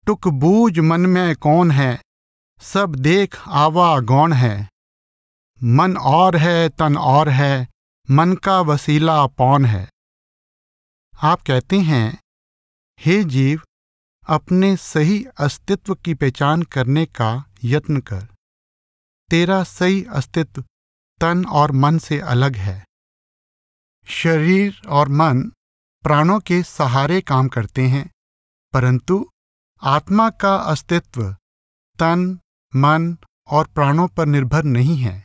टुक बूझ मन में कौन है, सब देख आवा गौण है, मन और है तन और है, मन का वसीला पौन है। आप कहते हैं, हे जीव, अपने सही अस्तित्व की पहचान करने का यत्न कर। तेरा सही अस्तित्व तन और मन से अलग है। शरीर और मन प्राणों के सहारे काम करते हैं, परंतु आत्मा का अस्तित्व तन, मन और प्राणों पर निर्भर नहीं है।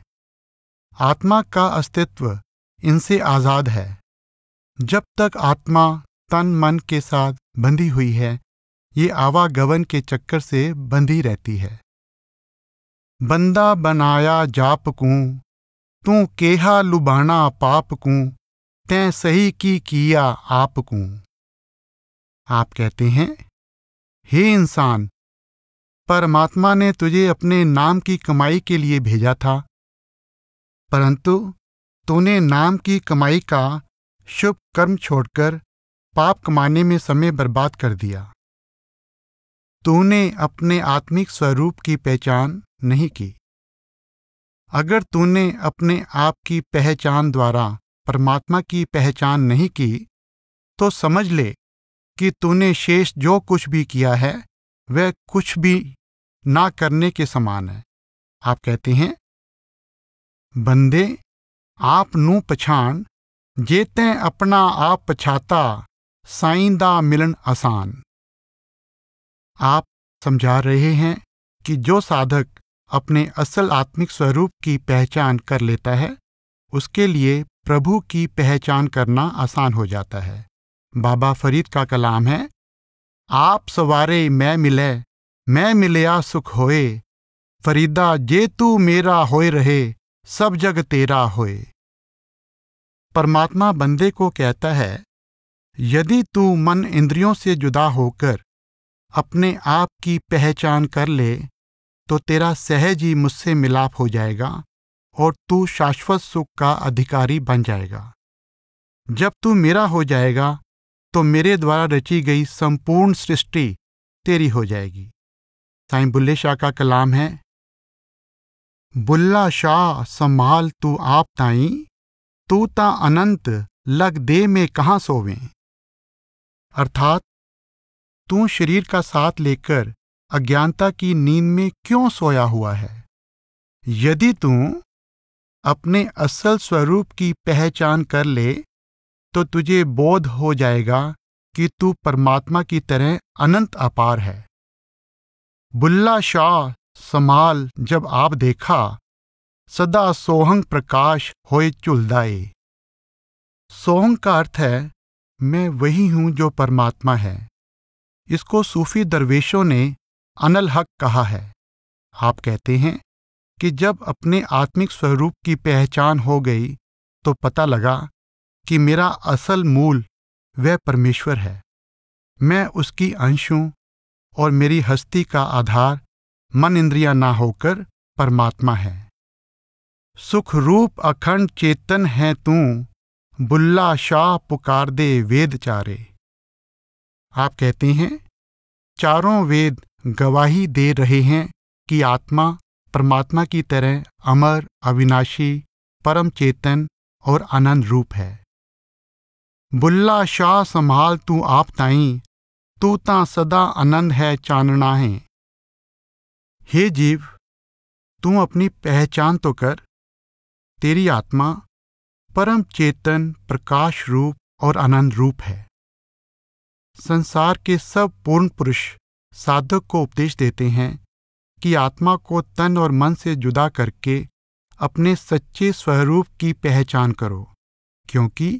आत्मा का अस्तित्व इनसे आजाद है। जब तक आत्मा तन मन के साथ बंधी हुई है, ये आवागमन के चक्कर से बंधी रहती है। बंदा बनाया जाप कूं, तू केहा लुभाना पाप कूं, तैं सही की किया आप कूं। आप कहते हैं, हे इंसान, परमात्मा ने तुझे अपने नाम की कमाई के लिए भेजा था, परंतु तूने नाम की कमाई का शुभ कर्म छोड़कर पाप कमाने में समय बर्बाद कर दिया। तूने अपने आत्मिक स्वरूप की पहचान नहीं की। अगर तूने अपने आप की पहचान द्वारा परमात्मा की पहचान नहीं की, तो समझ ले कि तूने शेष जो कुछ भी किया है वह कुछ भी ना करने के समान है। आप कहते हैं, बंदे आप नू पछाण, जे तैं अपना आप पछाता, साईं दा मिलन आसान। आप समझा रहे हैं कि जो साधक अपने असल आत्मिक स्वरूप की पहचान कर लेता है, उसके लिए प्रभु की पहचान करना आसान हो जाता है। बाबा फरीद का कलाम है, आप सवारे मैं मिलया सुख होए, फरीदा जे तू मेरा होए रहे, सब जग तेरा होए। परमात्मा बंदे को कहता है, यदि तू मन इंद्रियों से जुदा होकर अपने आप की पहचान कर ले, तो तेरा सहज ही मुझसे मिलाप हो जाएगा और तू शाश्वत सुख का अधिकारी बन जाएगा। जब तू मेरा हो जाएगा तो मेरे द्वारा रची गई संपूर्ण सृष्टि तेरी हो जाएगी। साईं बुल्ले शाह का कलाम है, बुल्ला शाह संभाल तू आप ताई, तू ता अनंत लग दे में कहाँ सोवें। अर्थात तू शरीर का साथ लेकर अज्ञानता की नींद में क्यों सोया हुआ है। यदि तू अपने असल स्वरूप की पहचान कर ले, तो तुझे बोध हो जाएगा कि तू परमात्मा की तरह अनंत अपार है। बुल्ला शाह संभाल जब आप देखा, सदा सोहंग प्रकाश होए चुलदाए। सोहंग का अर्थ है मैं वही हूं जो परमात्मा है। इसको सूफी दरवेशों ने अनल हक कहा है। आप कहते हैं कि जब अपने आत्मिक स्वरूप की पहचान हो गई तो पता लगा कि मेरा असल मूल वह परमेश्वर है। मैं उसकी अंश हूं और मेरी हस्ती का आधार मन इंद्रियां ना होकर परमात्मा है। सुख रूप अखंड चेतन है तू, बुल्ला शाह पुकार दे वेद चारे। आप कहते हैं, चारों वेद गवाही दे रहे हैं कि आत्मा परमात्मा की तरह अमर, अविनाशी, परम चेतन और आनंद रूप है। बुल्ला शाह संभाल तू आप ताई, तू ता सदा आनंद है चानना है। हे जीव, तू अपनी पहचान तो कर। तेरी आत्मा परम चेतन, प्रकाश रूप और आनंद रूप है। संसार के सब पूर्ण पुरुष साधक को उपदेश देते हैं कि आत्मा को तन और मन से जुदा करके अपने सच्चे स्वरूप की पहचान करो, क्योंकि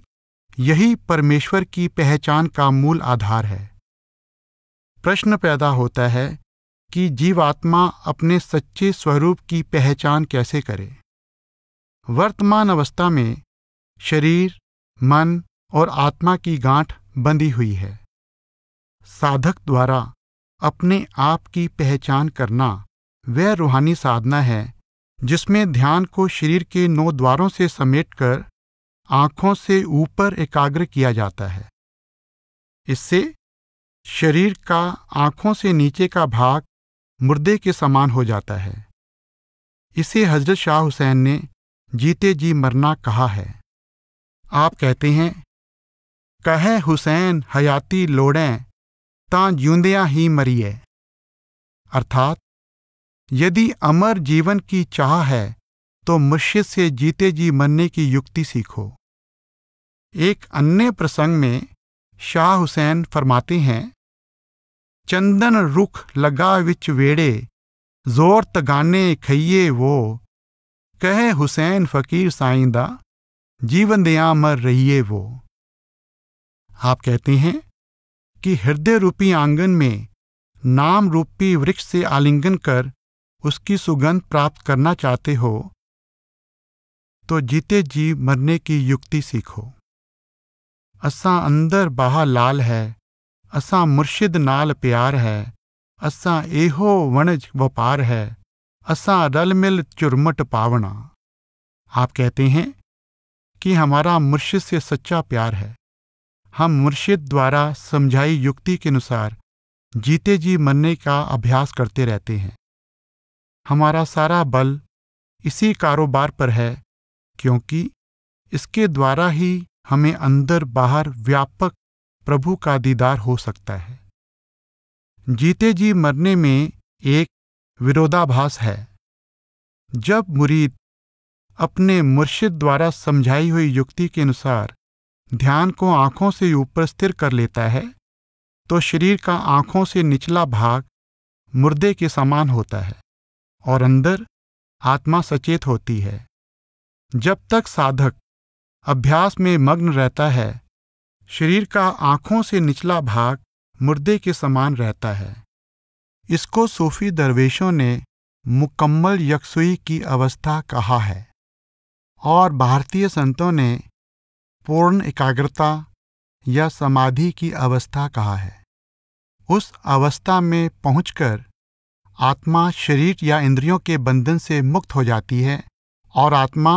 यही परमेश्वर की पहचान का मूल आधार है। प्रश्न पैदा होता है कि जीवात्मा अपने सच्चे स्वरूप की पहचान कैसे करे। वर्तमान अवस्था में शरीर, मन और आत्मा की गांठ बंधी हुई है। साधक द्वारा अपने आप की पहचान करना वह रूहानी साधना है जिसमें ध्यान को शरीर के 9 द्वारों से समेटकर आंखों से ऊपर एकाग्र किया जाता है। इससे शरीर का आंखों से नीचे का भाग मुर्दे के समान हो जाता है। इसे हजरत शाह हुसैन ने जीते जी मरना कहा है। आप कहते हैं, कहे हुसैन हयाती लोड़ें, तां जिਉਂਦਿਆਂ ही मरिए। अर्थात यदि अमर जीवन की चाह है तो मुर्शिद से जीते जी मरने की युक्ति सीखो। एक अन्य प्रसंग में शाह हुसैन फरमाते हैं, चंदन रुख लगा विच वेड़े, जोर तगाने खइये वो, कहे हुसैन फकीर साईं दा, जीवन दिया मर रहिए वो। आप कहते हैं कि हृदय रूपी आंगन में नाम रूपी वृक्ष से आलिंगन कर उसकी सुगंध प्राप्त करना चाहते हो तो जीते जी मरने की युक्ति सीखो। असां अंदर बाहर लाल है, असां मुर्शिद नाल प्यार है, असां एहो वणज वपार है, असां रल मिल चुरमट पावना। आप कहते हैं कि हमारा मुर्शिद से सच्चा प्यार है। हम मुर्शिद द्वारा समझाई युक्ति के अनुसार जीते जी मरने का अभ्यास करते रहते हैं। हमारा सारा बल इसी कारोबार पर है, क्योंकि इसके द्वारा ही हमें अंदर बाहर व्यापक प्रभु का दीदार हो सकता है। जीते जी मरने में एक विरोधाभास है। जब मुरीद अपने मुर्शिद द्वारा समझाई हुई युक्ति के अनुसार ध्यान को आंखों से ऊपर स्थिर कर लेता है, तो शरीर का आंखों से निचला भाग मुर्दे के समान होता है और अंदर आत्मा सचेत होती है। जब तक साधक अभ्यास में मग्न रहता है, शरीर का आंखों से निचला भाग मुर्दे के समान रहता है। इसको सूफी दरवेशों ने मुकम्मल यकसुई की अवस्था कहा है और भारतीय संतों ने पूर्ण एकाग्रता या समाधि की अवस्था कहा है। उस अवस्था में पहुंचकर आत्मा शरीर या इंद्रियों के बंधन से मुक्त हो जाती है और आत्मा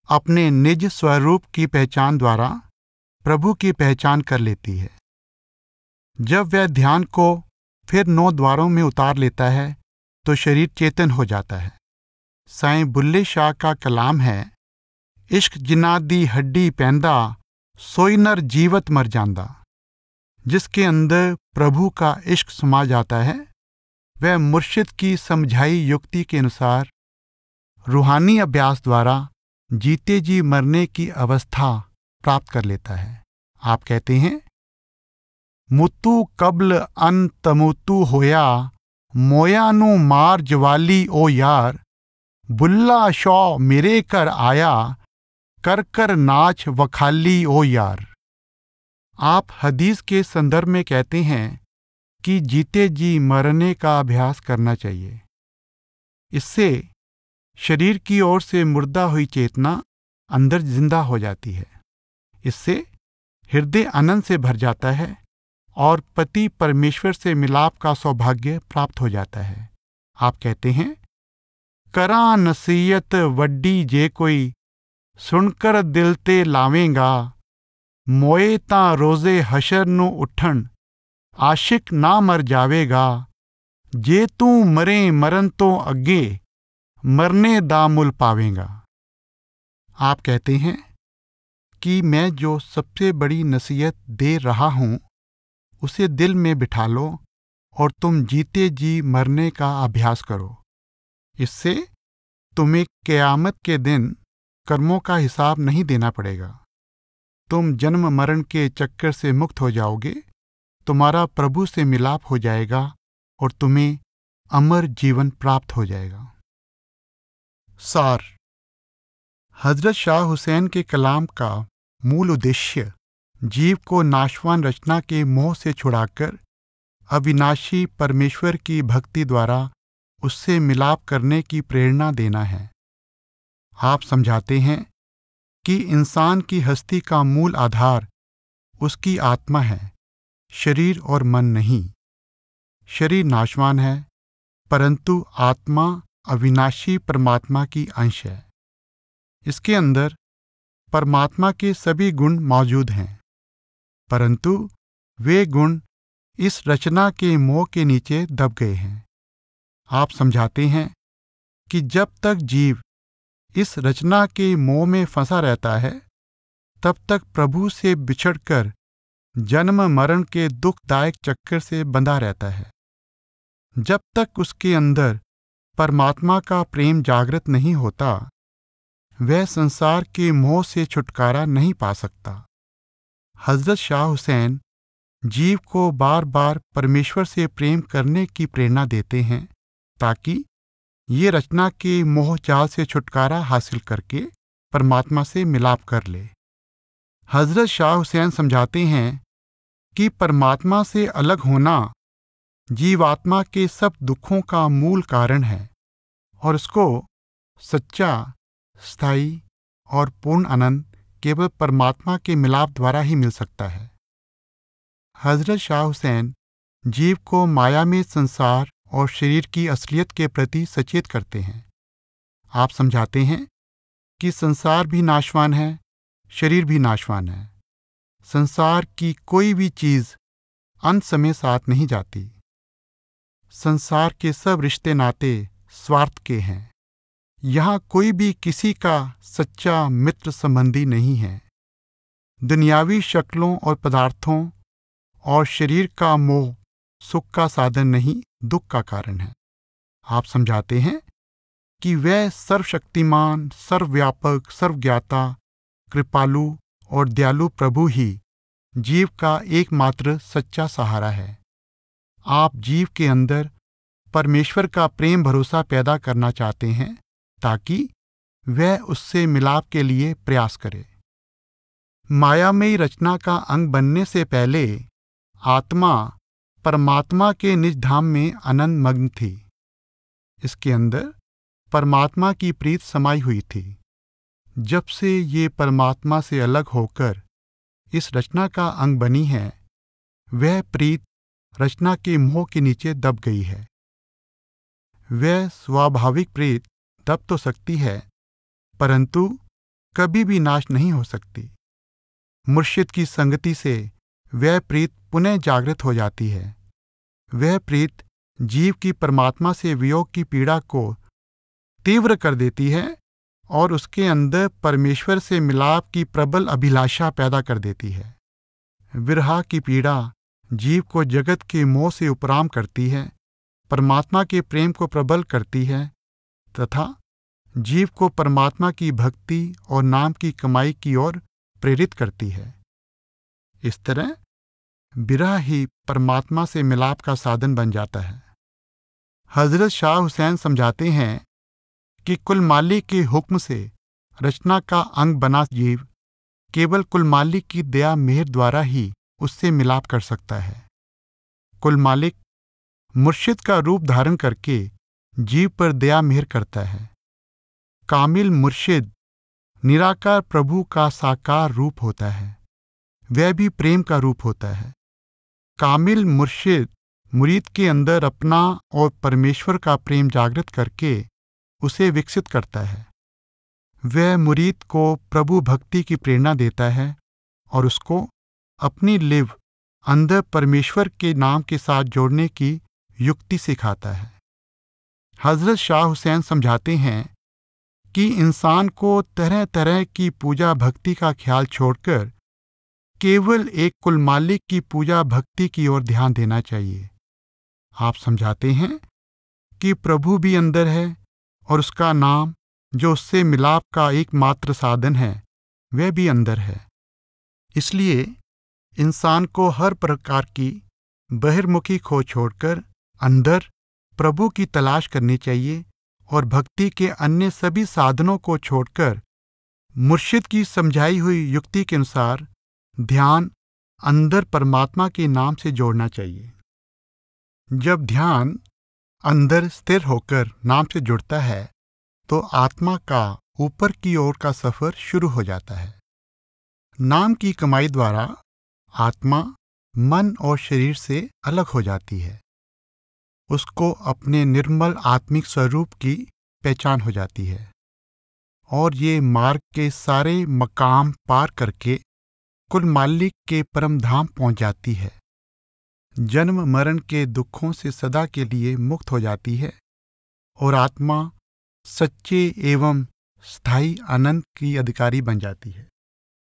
अपने निज स्वरूप की पहचान द्वारा प्रभु की पहचान कर लेती है। जब वह ध्यान को फिर 9 द्वारों में उतार लेता है तो शरीर चेतन हो जाता है। साईं बुल्ले शाह का कलाम है, इश्क जिन्ना दी हड्डी पैंदा सोई नर जीवत मर जांदा। जिसके अंदर प्रभु का इश्क समा जाता है, वह मुर्शिद की समझाई युक्ति के अनुसार रूहानी अभ्यास द्वारा जीते जी मरने की अवस्था प्राप्त कर लेता है। आप कहते हैं, मुतु कब्ल अन तमुतु होया, मोयानु मार जवाली ओ यार, बुल्ला शौ मेरे कर आया, कर कर नाच वखाली ओ यार। आप हदीस के संदर्भ में कहते हैं कि जीते जी मरने का अभ्यास करना चाहिए। इससे शरीर की ओर से मुर्दा हुई चेतना अंदर जिंदा हो जाती है। इससे हृदय आनंद से भर जाता है और पति परमेश्वर से मिलाप का सौभाग्य प्राप्त हो जाता है। आप कहते हैं, करा नसीयत वड्डी जे कोई, सुनकर दिल ते लावेगा, मोए तां रोजे हशर नु उठन, आशिक ना मर जावेगा, जे तू मरे मरन तो अगे, मरने दा मुल पावेगा। आप कहते हैं कि मैं जो सबसे बड़ी नसीहत दे रहा हूं उसे दिल में बिठा लो और तुम जीते जी मरने का अभ्यास करो। इससे तुम्हें क़यामत के दिन कर्मों का हिसाब नहीं देना पड़ेगा। तुम जन्म मरण के चक्कर से मुक्त हो जाओगे, तुम्हारा प्रभु से मिलाप हो जाएगा और तुम्हें अमर जीवन प्राप्त हो जाएगा। सार, हजरत शाह हुसैन के कलाम का मूल उद्देश्य जीव को नाशवान रचना के मोह से छुड़ाकर अविनाशी परमेश्वर की भक्ति द्वारा उससे मिलाप करने की प्रेरणा देना है। आप समझाते हैं कि इंसान की हस्ती का मूल आधार उसकी आत्मा है, शरीर और मन नहीं। शरीर नाशवान है, परंतु आत्मा अविनाशी परमात्मा की अंश है। इसके अंदर परमात्मा के सभी गुण मौजूद हैं, परंतु वे गुण इस रचना के मोह के नीचे दब गए हैं। आप समझाते हैं कि जब तक जीव इस रचना के मोह में फंसा रहता है, तब तक प्रभु से बिछड़कर जन्म मरण के दुखदायक चक्कर से बंधा रहता है। जब तक उसके अंदर परमात्मा का प्रेम जागृत नहीं होता, वह संसार के मोह से छुटकारा नहीं पा सकता। हजरत शाह हुसैन जीव को बार बार परमेश्वर से प्रेम करने की प्रेरणा देते हैं, ताकि ये रचना के मोह जाल से छुटकारा हासिल करके परमात्मा से मिलाप कर ले। हजरत शाह हुसैन समझाते हैं कि परमात्मा से अलग होना जीवात्मा के सब दुखों का मूल कारण है। और उसको सच्चा, स्थायी और पूर्ण आनंद केवल परमात्मा के मिलाप द्वारा ही मिल सकता है। हजरत शाह हुसैन जीव को माया में संसार और शरीर की असलियत के प्रति सचेत करते हैं। आप समझाते हैं कि संसार भी नाशवान है, शरीर भी नाशवान है। संसार की कोई भी चीज अंत समय साथ नहीं जाती। संसार के सब रिश्ते नाते स्वार्थ के हैं। यहाँ कोई भी किसी का सच्चा मित्र संबंधी नहीं है। दुनियावी शक्लों और पदार्थों और शरीर का मोह सुख का साधन नहीं, दुख का कारण है। आप समझाते हैं कि वह सर्वशक्तिमान, सर्वव्यापक, सर्वज्ञाता, कृपालु और दयालु प्रभु ही जीव का एकमात्र सच्चा सहारा है। आप जीव के अंदर परमेश्वर का प्रेम भरोसा पैदा करना चाहते हैं ताकि वह उससे मिलाप के लिए प्रयास करे। मायामयी रचना का अंग बनने से पहले आत्मा परमात्मा के निज धाम में आनंद मग्न थी। इसके अंदर परमात्मा की प्रीत समाई हुई थी। जब से ये परमात्मा से अलग होकर इस रचना का अंग बनी है, वह प्रीत रचना के मोह के नीचे दब गई है। वह स्वाभाविक प्रीत दब तो सकती है, परंतु कभी भी नाश नहीं हो सकती। मुर्शिद की संगति से वह प्रीत पुनः जागृत हो जाती है। वह प्रीत जीव की परमात्मा से वियोग की पीड़ा को तीव्र कर देती है और उसके अंदर परमेश्वर से मिलाप की प्रबल अभिलाषा पैदा कर देती है। विरह की पीड़ा जीव को जगत के मोह से उपराम करती है, परमात्मा के प्रेम को प्रबल करती है तथा जीव को परमात्मा की भक्ति और नाम की कमाई की ओर प्रेरित करती है। इस तरह विरह ही परमात्मा से मिलाप का साधन बन जाता है। हजरत शाह हुसैन समझाते हैं कि कुल मालिक के हुक्म से रचना का अंग बना जीव केवल कुल मालिक की दया मेहर द्वारा ही उससे मिलाप कर सकता है। कुल मालिक मुर्शिद का रूप धारण करके जीव पर दया मेहर करता है। कामिल मुर्शिद निराकार प्रभु का साकार रूप होता है, वह भी प्रेम का रूप होता है। कामिल मुर्शिद मुरीद के अंदर अपना और परमेश्वर का प्रेम जागृत करके उसे विकसित करता है। वह मुरीद को प्रभु भक्ति की प्रेरणा देता है और उसको अपनी लिव अंदर परमेश्वर के नाम के साथ जोड़ने की युक्ति सिखाता है। हजरत शाह हुसैन समझाते हैं कि इंसान को तरह तरह की पूजा भक्ति का ख्याल छोड़कर केवल एक कुल मालिक की पूजा भक्ति की ओर ध्यान देना चाहिए। आप समझाते हैं कि प्रभु भी अंदर है और उसका नाम जो उससे मिलाप का एकमात्र साधन है वह भी अंदर है। इसलिए इंसान को हर प्रकार की बहिर्मुखी खोज छोड़कर अंदर प्रभु की तलाश करनी चाहिए और भक्ति के अन्य सभी साधनों को छोड़कर मुर्शिद की समझाई हुई युक्ति के अनुसार ध्यान अंदर परमात्मा के नाम से जोड़ना चाहिए। जब ध्यान अंदर स्थिर होकर नाम से जुड़ता है तो आत्मा का ऊपर की ओर का सफर शुरू हो जाता है। नाम की कमाई द्वारा आत्मा मन और शरीर से अलग हो जाती है। उसको अपने निर्मल आत्मिक स्वरूप की पहचान हो जाती है और ये मार्ग के सारे मकाम पार करके कुल मालिक के परम धाम पहुंच जाती है। जन्म मरण के दुखों से सदा के लिए मुक्त हो जाती है और आत्मा सच्चे एवं स्थायी आनंद की अधिकारी बन जाती है।